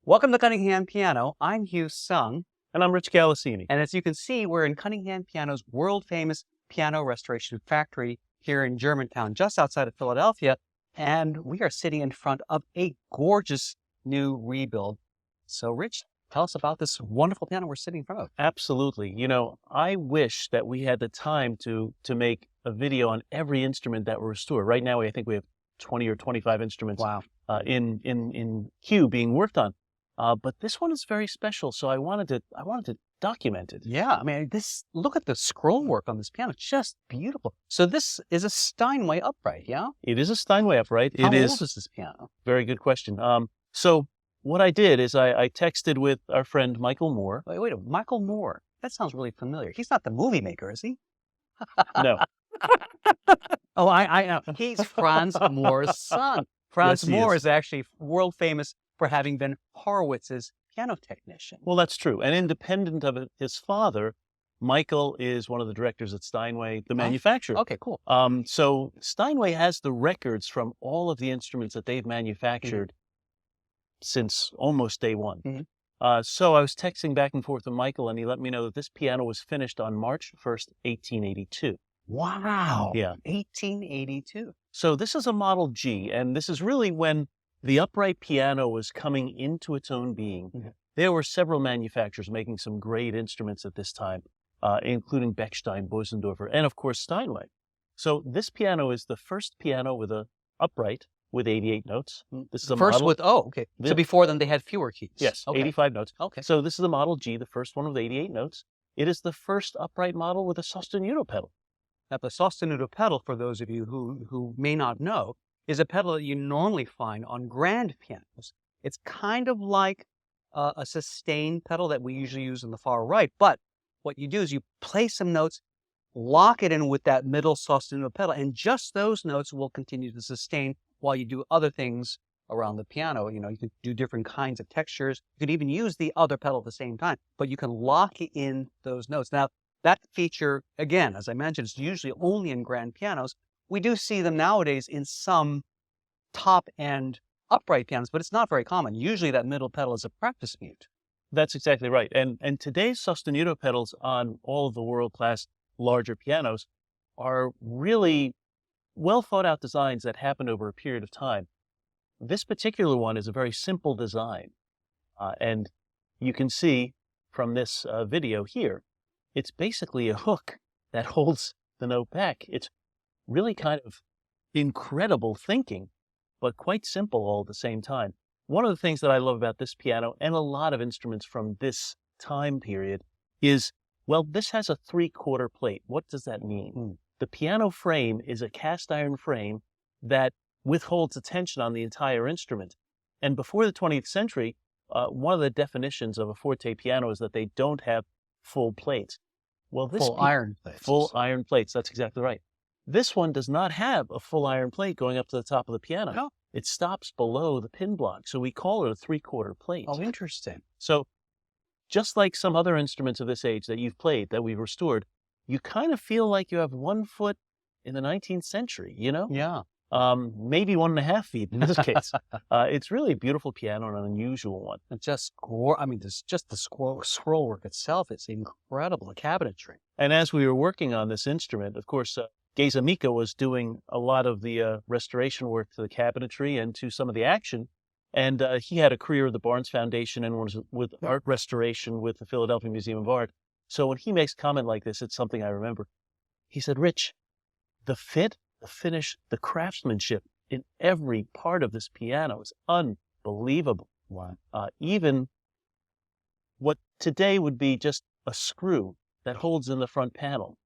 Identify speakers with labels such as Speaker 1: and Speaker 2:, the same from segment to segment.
Speaker 1: Welcome to Cunningham Piano. I'm Hugh Sung,
Speaker 2: And I'm Rich Galasini.
Speaker 1: and as you can see, we're in Cunningham Piano's world-famous piano restoration factory here in Germantown, just outside of Philadelphia, and we are sitting in front of a gorgeous new rebuild. So, Rich, tell us about this wonderful piano we're sitting in front of.
Speaker 2: Absolutely. You know, I wish that we had the time to make a video on every instrument that we're restored. Right now, I think we have 20 or 25 instruments
Speaker 1: Wow.
Speaker 2: in queue being worked on. But this one is very special, so I wanted to document it.
Speaker 1: Yeah, I mean, look at the scroll work on this piano. It's just beautiful. So this is a Steinway Upright, yeah?
Speaker 2: It is a Steinway Upright.
Speaker 1: How
Speaker 2: It is.
Speaker 1: old is this piano?
Speaker 2: Very good question. So what I did is I texted with our friend Michael Moore.
Speaker 1: Wait, Michael Moore. That sounds really familiar. He's not the movie maker, is he?
Speaker 2: No.
Speaker 1: Oh, I know. He's Franz Moore's son. Franz
Speaker 2: Yes, he
Speaker 1: Moore
Speaker 2: is.
Speaker 1: is actually world famous for having been Horowitz's piano technician.
Speaker 2: Well, that's true. And independent of his father, Michael is one of the directors at Steinway, the manufacturer.
Speaker 1: Okay, cool.
Speaker 2: So Steinway has the records from all of the instruments that they've manufactured since almost day one. So I was texting back and forth with Michael, and he let me know that this piano was finished on March 1st, 1882.
Speaker 1: Wow.
Speaker 2: Yeah.
Speaker 1: 1882.
Speaker 2: So this is a Model G, and this is really when the upright piano was coming into its own being. There were several manufacturers making some great instruments at this time, including Bechstein, Bösendorfer, and of course Steinway. So this piano is the first piano with a upright with 88 notes. This is a
Speaker 1: First
Speaker 2: model.
Speaker 1: with, okay. So before then they had fewer keys.
Speaker 2: Yes,
Speaker 1: Okay.
Speaker 2: 85 notes.
Speaker 1: Okay.
Speaker 2: So this is the Model G, the first one with 88 notes. It is the first upright model with a sostenuto pedal.
Speaker 1: Now, the sostenuto pedal, for those of you who may not know, is a pedal that you normally find on grand pianos. It's kind of like a sustain pedal that we usually use on the far right, but what you do is you play some notes, lock it in with that middle sostenuto pedal, and just those notes will continue to sustain while you do other things around the piano. You know, you can do different kinds of textures. You could even use the other pedal at the same time, but you can lock in those notes. Now, that feature, again, as I mentioned, is usually only in grand pianos. We do see them nowadays in some top-end upright pianos, but it's not very common. Usually that middle pedal is a practice mute.
Speaker 2: That's exactly right. And today's sostenuto pedals on all of the world-class larger pianos are really well thought out designs that happen over a period of time. This particular one is a very simple design. And you can see from this video here, it's basically a hook that holds the note back. It's really kind of incredible thinking, but quite simple all at the same time. One of the things that I love about this piano and a lot of instruments from this time period is, well, this has a 3/4 plate. What does that mean? The piano frame is a cast iron frame that withholds the tension on the entire instrument. And before the 20th century, one of the definitions of a forte piano is that they don't have full plates. Well, this
Speaker 1: Full iron plates.
Speaker 2: Full iron plates. That's exactly right. This one does not have a full iron plate going up to the top of the piano.
Speaker 1: No.
Speaker 2: It stops below the pin block, so we call it a 3/4 plate.
Speaker 1: Oh, interesting.
Speaker 2: So just like some other instruments of this age that you've played, that we've restored, you kind of feel like you have 1 foot in the 19th century, you know?
Speaker 1: Yeah.
Speaker 2: Maybe 1.5 feet in this case. It's really a beautiful piano and an unusual one.
Speaker 1: And just, just the scroll work itself, it's incredible, the cabinetry.
Speaker 2: And as we were working on this instrument, of course, Geza Mika was doing a lot of the restoration work to the cabinetry and to some of the action. And he had a career with the Barnes Foundation and was with art restoration with the Philadelphia Museum of Art. So when he makes a comment like this, it's something I remember. He said, Rich, the fit, the finish, the craftsmanship in every part of this piano is unbelievable.
Speaker 1: Wow.
Speaker 2: Even what today would be just a screw that holds in the front panel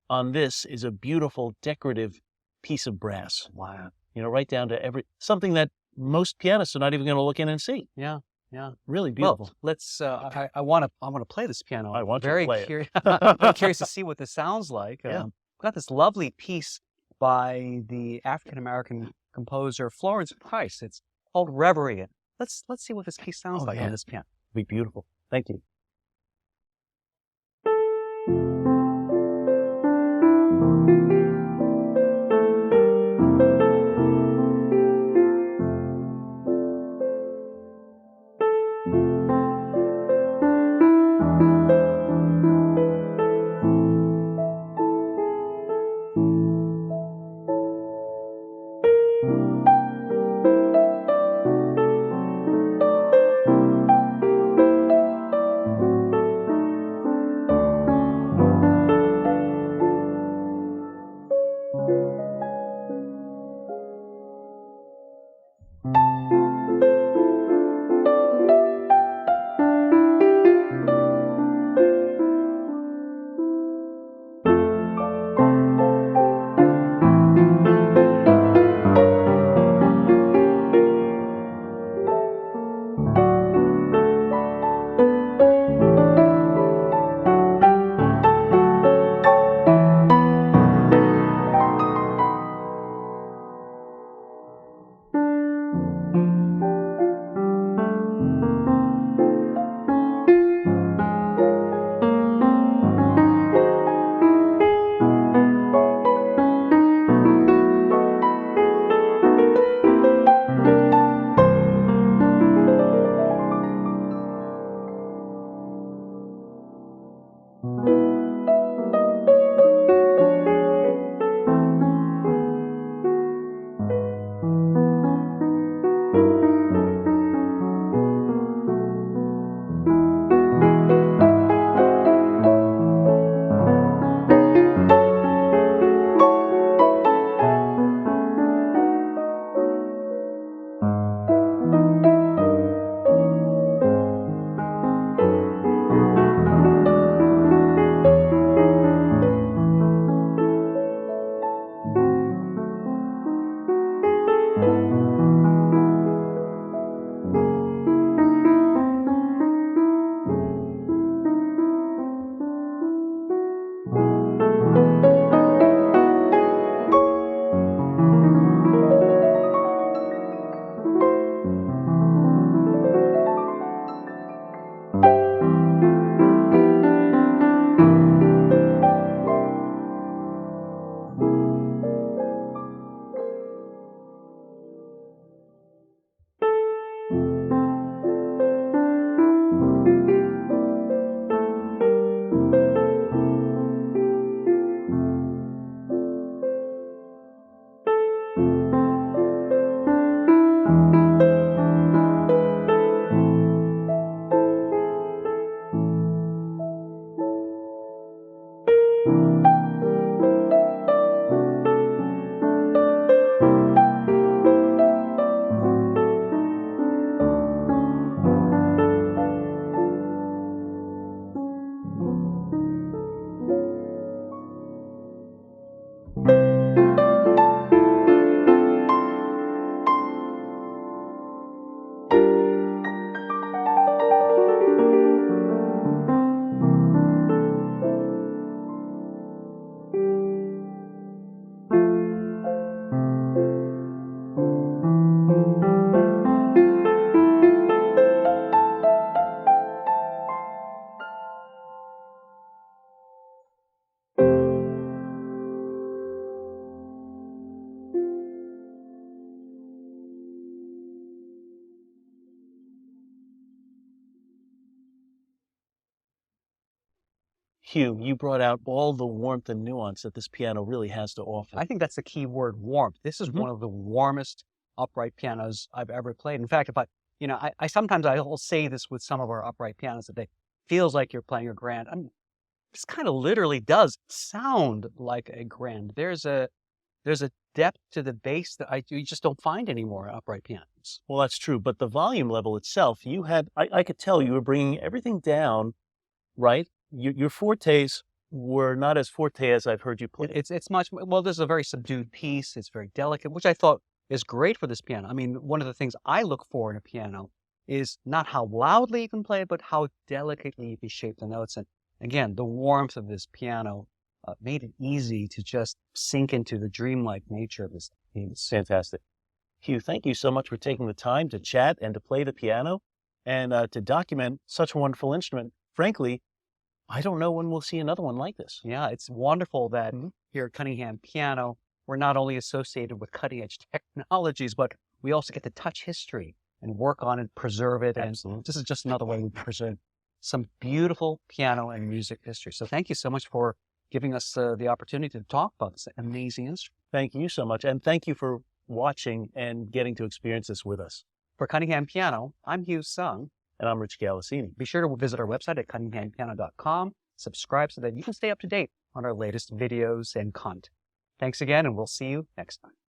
Speaker 2: on this is a beautiful decorative piece of brass.
Speaker 1: Wow.
Speaker 2: You know, right down to something that most pianists are not even going to look in and see.
Speaker 1: Yeah. Yeah.
Speaker 2: Really beautiful.
Speaker 1: Well, let's, I want to play this piano.
Speaker 2: I want you to play it.
Speaker 1: I'm curious to see what this sounds like.
Speaker 2: Yeah.
Speaker 1: We've got this lovely piece by the African-American composer Florence Price. It's called Reverie. Let's see what this piece sounds like on this piano.
Speaker 2: It'll be beautiful. Thank you. Hugh, you brought out all the warmth and nuance that this piano really has to offer.
Speaker 1: I think that's the key word, warmth. This is one of the warmest upright pianos I've ever played. In fact, if I sometimes I will say this with some of our upright pianos that they feels like you're playing a grand. I mean, this kind of literally does sound like a grand. There's a depth to the bass that you just don't find anymore in upright pianos.
Speaker 2: Well, that's true, but the volume level itself, I could tell you were bringing everything down, right? Your fortes were not as forte as I've heard you play.
Speaker 1: It's much well. This is a very subdued piece. It's very delicate, which I thought is great for this piano. I mean, one of the things I look for in a piano is not how loudly you can play it, but how delicately you can shape the notes. And again, the warmth of this piano made it easy to just sink into the dreamlike nature of this piece.
Speaker 2: Fantastic. Hugh, thank you so much for taking the time to chat and to play the piano and to document such a wonderful instrument. Frankly, I don't know when we'll see another one like this.
Speaker 1: Yeah, it's wonderful that here at Cunningham Piano, we're not only associated with cutting edge technologies, but we also get to touch history and work on it, preserve it.
Speaker 2: Absolutely.
Speaker 1: And this is just another way we preserve some beautiful piano and music history. So thank you so much for giving us the opportunity to talk about this amazing instrument.
Speaker 2: Thank you so much. And thank you for watching and getting to experience this with us.
Speaker 1: For Cunningham Piano, I'm Hugh Sung.
Speaker 2: And I'm Rich Galasini.
Speaker 1: Be sure to visit our website at cunninghampiano.com. Subscribe so that you can stay up to date on our latest videos and content. Thanks again, and we'll see you next time.